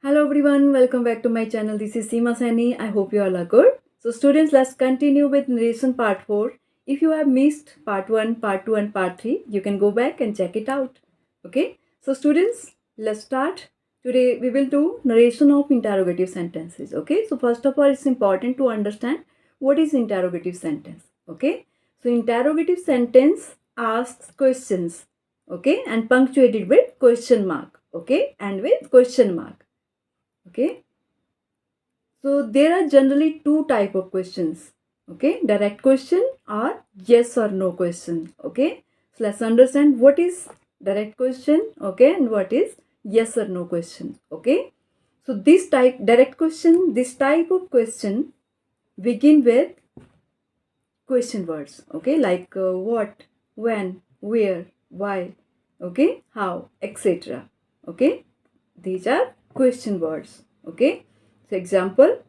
Hello everyone, welcome back to my channel. This is Seema Saini. I hope you all are good. So students, let's continue with narration part 4. If you have missed part 1, part 2 and part 3, you can go back and check it out. Okay? So students, let's start. Today we will do narration of interrogative sentences. Okay? So first of all, it's important to understand what is interrogative sentence. Okay? So interrogative sentence asks questions. Okay? And punctuated with question mark. Okay? And with question mark. Okay, so there are generally two type of questions. Okay, direct question or yes or no question. Okay, so let's understand what is direct question. Okay, and what is yes or no question. Okay, so this type direct question, this type of question begin with question words. Okay, like what, when, where, why, okay, how, etc. Okay, these are question words. Okay, so example,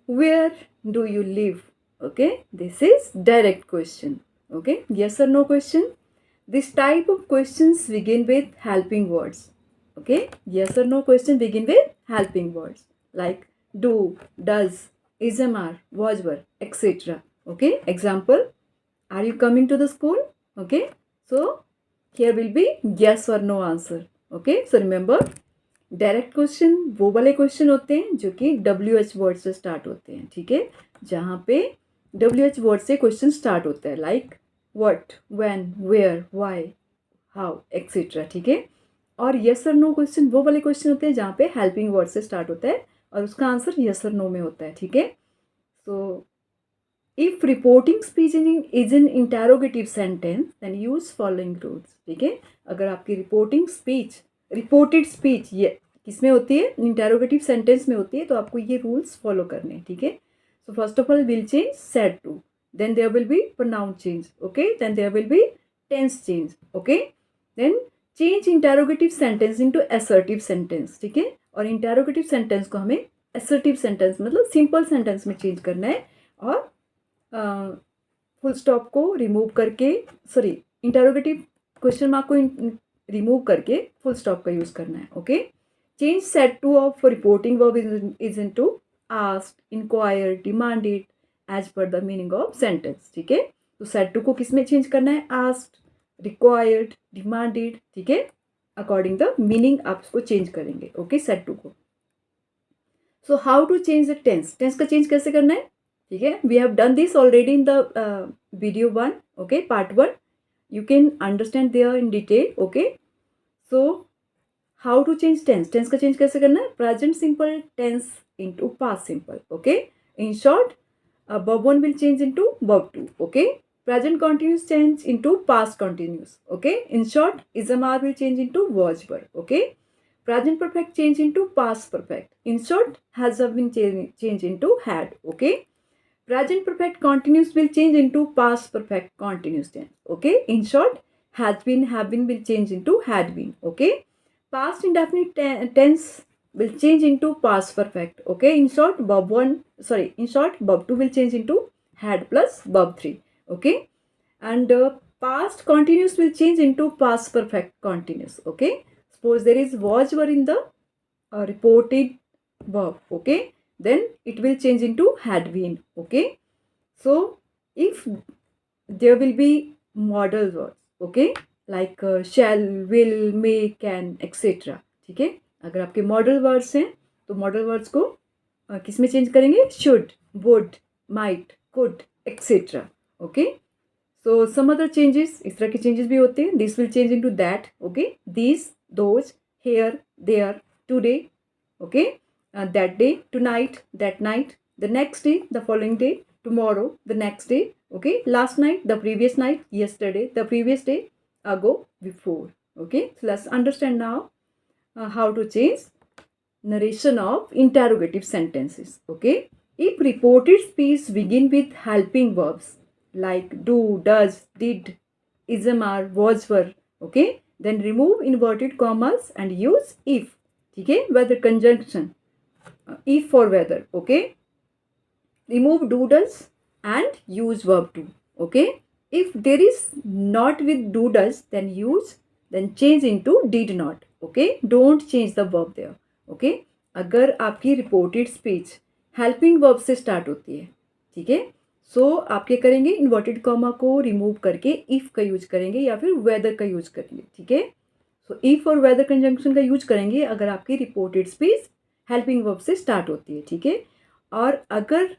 where do you live? Okay, this is direct question. Okay, yes or no question. This type of questions begin with helping words. Okay, yes or no question begin with helping words like do, does, ismr, was were, etc. Okay, example, are you coming to the school? Okay, so here will be yes or no answer. Okay, so remember, direct question वो वाले question होते हैं जो कि WH word से start होते हैं. ठीक है, जहाँ पे WH वर्ड से क्वेश्चन स्टार्ट होता है, like what, when, where, why, how, etcetera. ठीक है, और यस और नो क्वेश्चन वो वाले क्वेश्चन होते हैं जहाँ पे हेल्पिंग वर्ड से स्टार्ट होता है और उसका आंसर यस और नो में होता है. ठीक है, so if reporting speech is in interrogative sentence then use following rules. ठीक है, अगर आपकी रिपोर्टिंग स्पीच, रिपोर्टेड स्पीच ये किसमें होती है, इंटरोगेटिव सेंटेंस में होती है, तो आपको ये रूल्स फॉलो करने हैं. ठीक है, so first of all will change said to, then there will be pronoun change. Okay, then there will be tense change. Okay, then change interrogative sentence into assertive sentence. ठीक है, और interrogative sentence को हमें assertive sentence मतलब simple sentence में change करना है और फुल स्टॉप को रिमूव करके, सॉरी, इंटरोगेटिव क्वेश्चन मार्क को रिमूव करके फुल स्टॉप का यूज करना है. Okay, change said to of reporting verb is into asked, inquired, demanded as per the meaning of sentence. ठीक है, तो सेड टू को किस में चेंज करना है, आस्क्ड, रिक्वायर्ड, डिमांडेड. ठीक है, अकॉर्डिंग द मीनिंग आप उसको चेंज करेंगे. ओके, सेड टू को. So how to change the tense, tense का चेंज कैसे करना है. ठीक है, we have done this already in the video 1. Okay, part 1, you can understand there in detail. Okay, so how to change tense, tense का change कैसे करना है, present simple tense into past simple. Okay, in short, verb 1 will change into verb 2. Okay, present continuous change into past continuous. Okay, in short, ismr will change into was were. Okay, present perfect change into past perfect. In short, has have been changed into had. Okay, present perfect continuous will change into past perfect continuous tense. Okay, in short, has been, have been will change into had been. Okay, past indefinite tense will change into past perfect. Okay, in short, verb 1, sorry, in short, verb 2 will change into had plus verb 3. Okay, and past continuous will change into past perfect continuous. Okay, suppose there is was were in the reported verb. Okay, then it will change into had been. Okay, so if there will be modal words, okay, like shall, will, may, can, etc. ठीक है, अगर आपके model words हैं तो model words को किस में change करेंगे, should, would, might, could, etcetera. Okay, so some other changes, इस तरह के चेंजेस भी होते हैं. This will change into that. Okay, this, those, here, there, today. Okay, that day, tonight, that night, the next day, the following day, tomorrow, the next day. Okay, last night, the previous night, yesterday, the previous day, ago, before. Okay, so let's understand now how to change narration of interrogative sentences. Okay, if reported speech begin with helping verbs like do, does, did, ismr, was, were. Okay, then remove inverted commas and use if. ठीक है, whether conjunction, if for whether. Okay, remove do, does and use verb to. Okay, if there is not with do, does, then use, then change into did not. Okay, don't change the verb there. Okay, अगर आपकी reported speech helping verb से start होती है, ठीक है, सो आप क्या करेंगे, इन्वर्टेड कॉमा को रिमूव करके इफ़ का यूज करेंगे या फिर वेदर का यूज करेंगे, ठीक है। सो इफ़ और वेदर कंजंक्शन का यूज करेंगे अगर आपकी रिपोर्टेड स्पीच हेल्पिंग वर्ब से स्टार्ट होती है, ठीक है। और अगर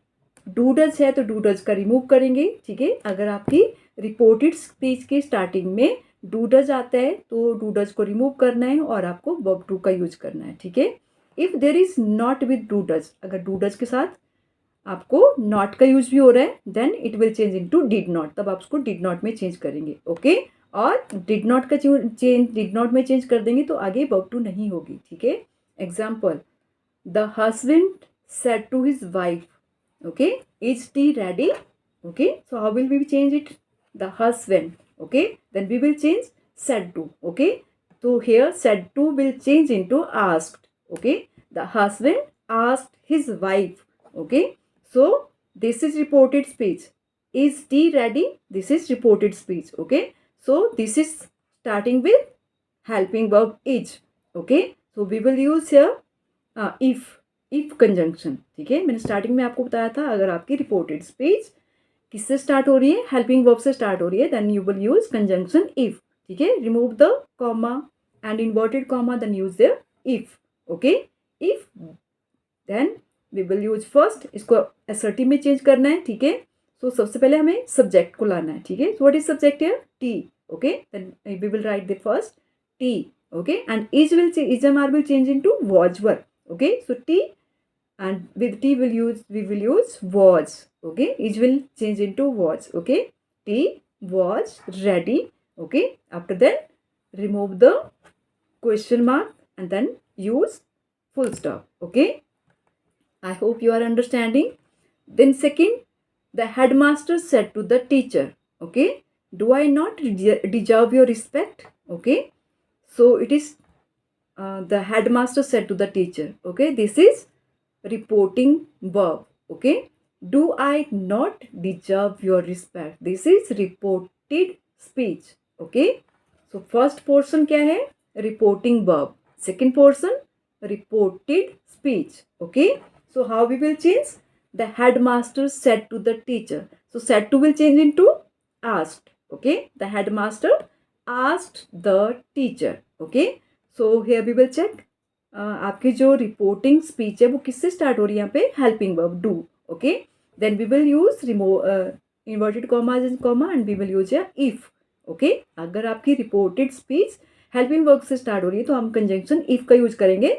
डू डज है तो डू डज का रिमूव करेंगे, ठीक है। अगर आपकी रिपोर्टेड स्पीच की स्टार्टिंग में डू डज आता है तो डू डज को रिमूव करना है और आपको वर्ब टू का यूज करना है, ठीक है। If there is not with do does, अगर डू डज के साथ आपको नॉट का यूज भी हो रहा है then it will change into did not, तब आप उसको डिड नॉट में चेंज करेंगे, ओके। और डिड नॉट का चेंज डिड नॉट में चेंज कर देंगे तो आगे वर्ब टू नहीं होगी, ठीक है। Example, the husband said to his wife, okay, is tea ready, okay, so how will we change it, the husband, okay, then we will change said to, okay, so here said to will change into asked, okay, the husband asked his wife, okay, so this is reported speech, is tea ready, this is reported speech, okay, so this is starting with helping verb is, okay, so we will use here if conjunction, ठीक है। मैंने starting में आपको बताया था अगर आपकी reported speech किससे स्टार्ट हो रही है, हेल्पिंग वर्ब से स्टार्ट हो रही है, then you will use conjunction if, ठीक है। Remove the comma and inverted comma, then use the if, okay. If then we will use first, इसको असर्टिव में चेंज करना है, ठीक है। सो सबसे पहले हमें सब्जेक्ट को लाना है, ठीक है। So what is subject here, T, okay, then we will write the first T, okay, and is am are will change into was were, okay, so t, and with t we will use was, okay, it will change into was, okay, t was ready, okay. After that remove the question mark and then use full stop, okay. I hope you are understanding. Then second, the headmaster said to the teacher, okay, do I not deserve your respect, okay. So it is the headmaster said to the teacher, okay, this is reporting verb, okay. Do I not deserve your respect, this is reported speech, okay. So first portion क्या है, reporting verb, second portion reported speech, okay. So how we will change, the headmaster said to the teacher, so said to will change into asked, okay, the headmaster asked the teacher, okay. So here we will check आपकी जो reporting speech है वो किससे start हो रही है, यहाँ पे helping verb do, okay. Then we will use inverted comma and we will use if, okay. अगर आपकी रिपोर्टेड स्पीच हेल्पिंग वर्ब से स्टार्ट हो रही है तो हम कंजंक्शन इफ का यूज करेंगे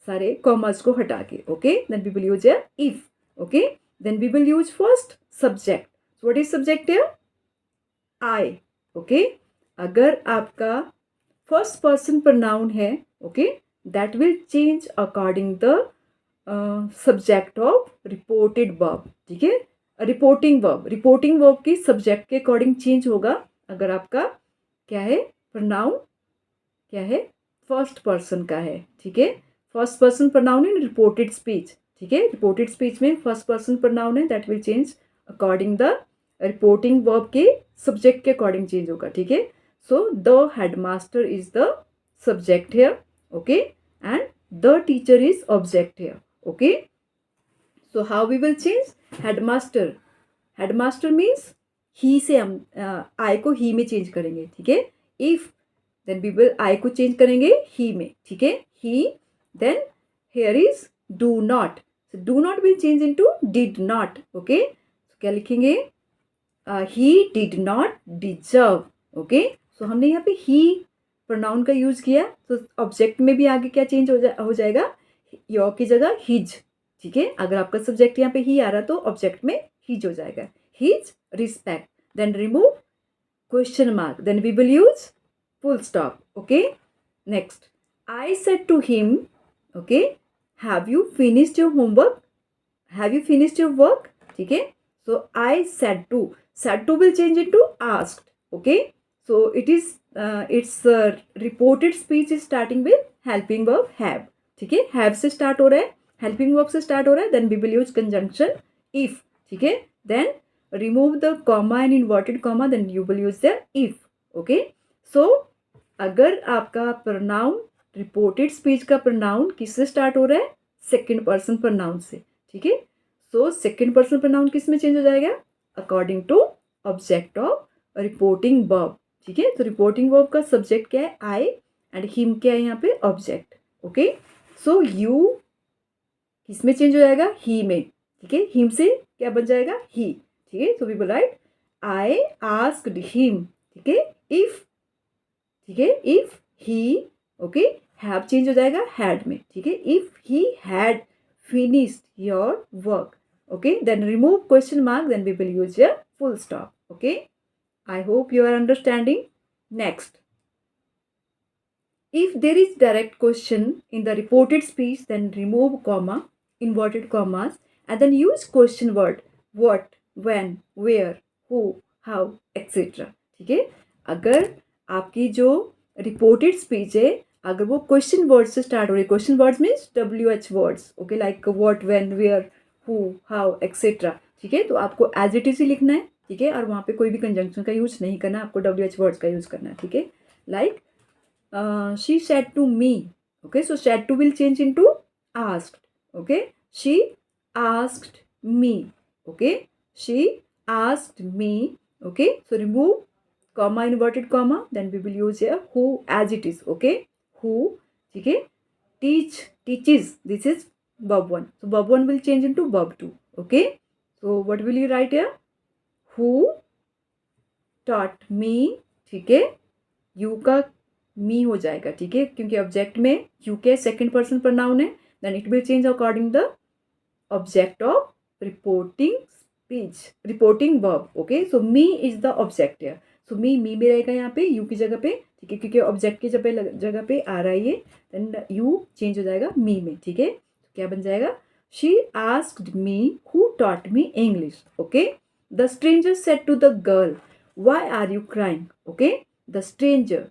सारे कॉमर्स को हटा के, okay. Then we will use if, okay. Then we will use first subject, what is subject here, I, okay. अगर आपका फर्स्ट पर्सन प्रोनाउन है, okay, that will change according the subject of reported verb, ठीक है। Reporting verb की subject के according change होगा अगर आपका क्या है, प्रोनाउन क्या है, फर्स्ट पर्सन का है, ठीक है। फर्स्ट पर्सन प्रोनाउन इन रिपोर्टेड स्पीच, ठीक है। रिपोर्टेड स्पीच में फर्स्ट पर्सन प्रोनाउन है, that will change according the reporting verb के सब्जेक्ट के अकॉर्डिंग चेंज होगा, ठीक है। So the headmaster is the subject here, okay, and the teacher is object here, okay. So how we will change headmaster, headmaster means he से हम I को he में change करेंगे, ठीक है। if then we will I को change करेंगे he में, ठीक है, he, then here is do not, so do not will change into did not, okay. so क्या लिखेंगे, he did not deserve, okay. सो हमने यहाँ पे ही प्रोनाउन का यूज़ किया, तो ऑब्जेक्ट में भी आगे क्या चेंज हो जाएगा, योर की जगह हिज, ठीक है। अगर आपका सब्जेक्ट यहाँ पे ही आ रहा तो ऑब्जेक्ट में हिज हो जाएगा, his respect, then remove question mark, then we will use full stop, okay. Next, I said to him, okay, have you finished your homework, have you finished your work, ठीक है। So I said to will change into asked, okay. So it is its reported speech is starting with helping verb have, ठीक है। have से start हो रहा है, helping verb से start हो रहा है, then we will use conjunction if, ठीक है। then remove the comma and inverted comma, then you will use the if, okay. so अगर आपका pronoun reported speech का pronoun किससे start हो रहा है, सेकंड पर्सन प्रोनाउन से, ठीक है। सो सेकंड पर्सन प्रोनाउन किस में चेंज हो जाएगा, according to object of reporting verb, ठीक है। तो रिपोर्टिंग वर्ब का सब्जेक्ट क्या है, आई, एंड हिम क्या है यहाँ पे, ऑब्जेक्ट, ओके। सो यू किस में चेंज हो जाएगा, ही में, ठीक है। हिम से क्या बन जाएगा, ही, ठीक है। So we will write I asked him, ठीक है, इफ, ठीक है, if he, okay, have change हो जाएगा हैड में, ठीक है। If he had finished your work, okay, then remove question mark, then we will use a full stop, okay. I hope you are understanding. Next, if there is direct question in the reported speech, then remove comma, inverted commas, and then use question word what, when, where, who, how, etc, ठीक है। अगर आपकी जो reported speech है, अगर वो question word से start हो रही है, question words means WH words, okay, like what, when, where, who, how, etcetera, ठीक है। तो आपको एज इट इज ही लिखना है, ठीक है, और वहाँ पे कोई भी कंजंक्शन का यूज नहीं करना, आपको WH वर्ड्स का यूज करना है, ठीक है। Like she said to me, okay, so said to will change into asked, okay, she asked me, okay, she asked me, okay, so remove comma, inverted comma, then we will use here who as it is, okay, who, ठीक है। teach, teaches, this is verb 1, so verb 1 will change into verb 2, okay, so what will you write here, who taught me, ठीक है, you का me हो जाएगा, ठीक है, क्योंकि ऑब्जेक्ट में you के सेकंड पर्सन प्रोनाउन है, then it will change according the object of reporting speech, reporting verb, okay, so me is the object here, so me में रहेगा यहाँ पे you की जगह पे, ठीक है, क्योंकि ऑब्जेक्ट की जगह पे आ रहा है ये, then you चेंज हो जाएगा me में, ठीक है। तो क्या बन जाएगा, she asked me who taught me English, okay, the stranger said to the girl why are you crying, okay, the stranger,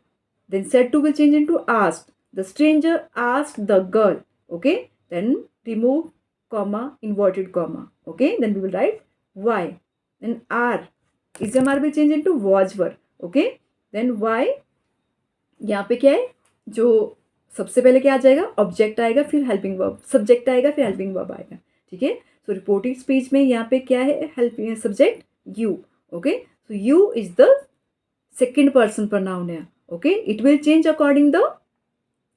then said to will change into asked, the stranger asked the girl, okay, then remove comma, inverted comma, okay, then we will write why, then are is MR will change into was were, okay, then why, यहाँ पे क्या है, जो सबसे पहले क्या आ जाएगा, object आएगा, फिर हेल्पिंग वर्ब, सब्जेक्ट आएगा, फिर हेल्पिंग वर्ब आएगा, ठीक है। सो रिपोर्टिंग स्पीच में यहाँ पे क्या है, helping subject you, okay, so you is the second person pronoun है, okay, it will change according the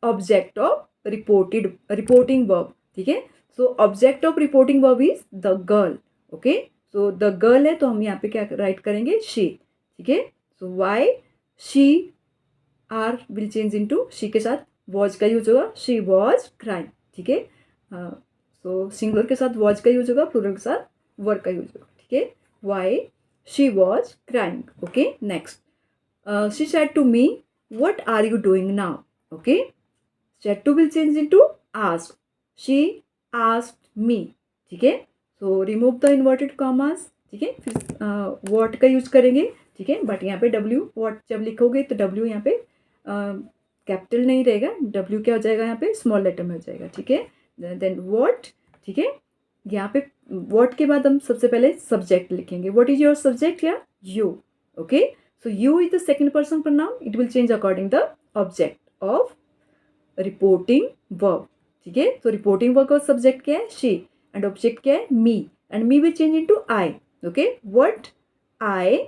object of reporting verb, ठीक है। So object of reporting verb is the girl, okay, so the girl है तो हम यहाँ पे क्या right करेंगे, शी, ठीक है। So why she are will change into she के साथ वॉज का यूज होगा, शी वॉज क्राइंग, ठीक है। सो सिंगुलर के साथ वॉज का यूज होगा, प्लूरल के साथ वर का यूज होगा, ठीक है। Why she was crying, okay. Next, she said to me what are you doing now, okay, said to will change into asked, she asked me, ठीक है। So remove the inverted commas, ठीक है, फिर what का use करेंगे, ठीक है, but यहाँ पे W व्हाट जब लिखोगे तो W यहाँ पे कैपिटल नहीं रहेगा, W क्या हो जाएगा यहाँ पे, स्मॉल लेटर में हो जाएगा, ठीक है। देन व्हाट, ठीक है, यहाँ पे व्हाट के बाद हम सबसे पहले सब्जेक्ट लिखेंगे, व्हाट इज योर सब्जेक्ट या you, okay, so you is the second person pronoun, it will change according the object of reporting verb, ठीक है। तो रिपोर्टिंग वर्ब का सब्जेक्ट क्या है, शी, एंड ऑब्जेक्ट क्या है, me, and me will change into I, okay, what I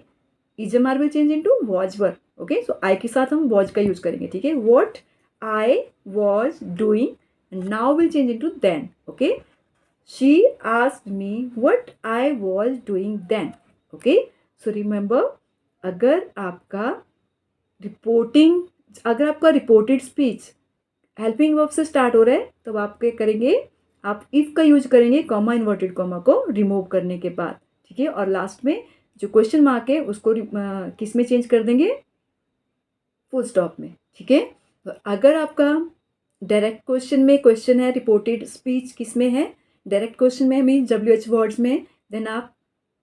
EJMR will change into was were, okay, so I के साथ हम was का यूज करेंगे, ठीक है। what I was doing, and now will change into then, okay, she asked me what I was doing then, okay, so remember, अगर आपका reported speech helping verb से स्टार्ट हो रहा है तब आप क्या करेंगे, आप इफ का यूज करेंगे कॉमा, इन्वर्टेड कॉमा को रिमूव करने के बाद, ठीक है, और लास्ट में जो क्वेश्चन मार्क है उसको किस में चेंज कर देंगे, फुल स्टॉप में, ठीक है। तो अगर आपका डायरेक्ट क्वेश्चन में क्वेश्चन है, रिपोर्टेड स्पीच किस में है, डायरेक्ट क्वेश्चन में मीन WH वर्ड्स में, देन आप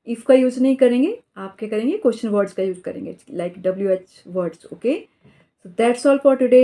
इफ़ का यूज़ नहीं करेंगे, आप क्या करेंगे, क्वेश्चन वर्ड्स का यूज़ करेंगे, like WH words, okay. So that's all for today.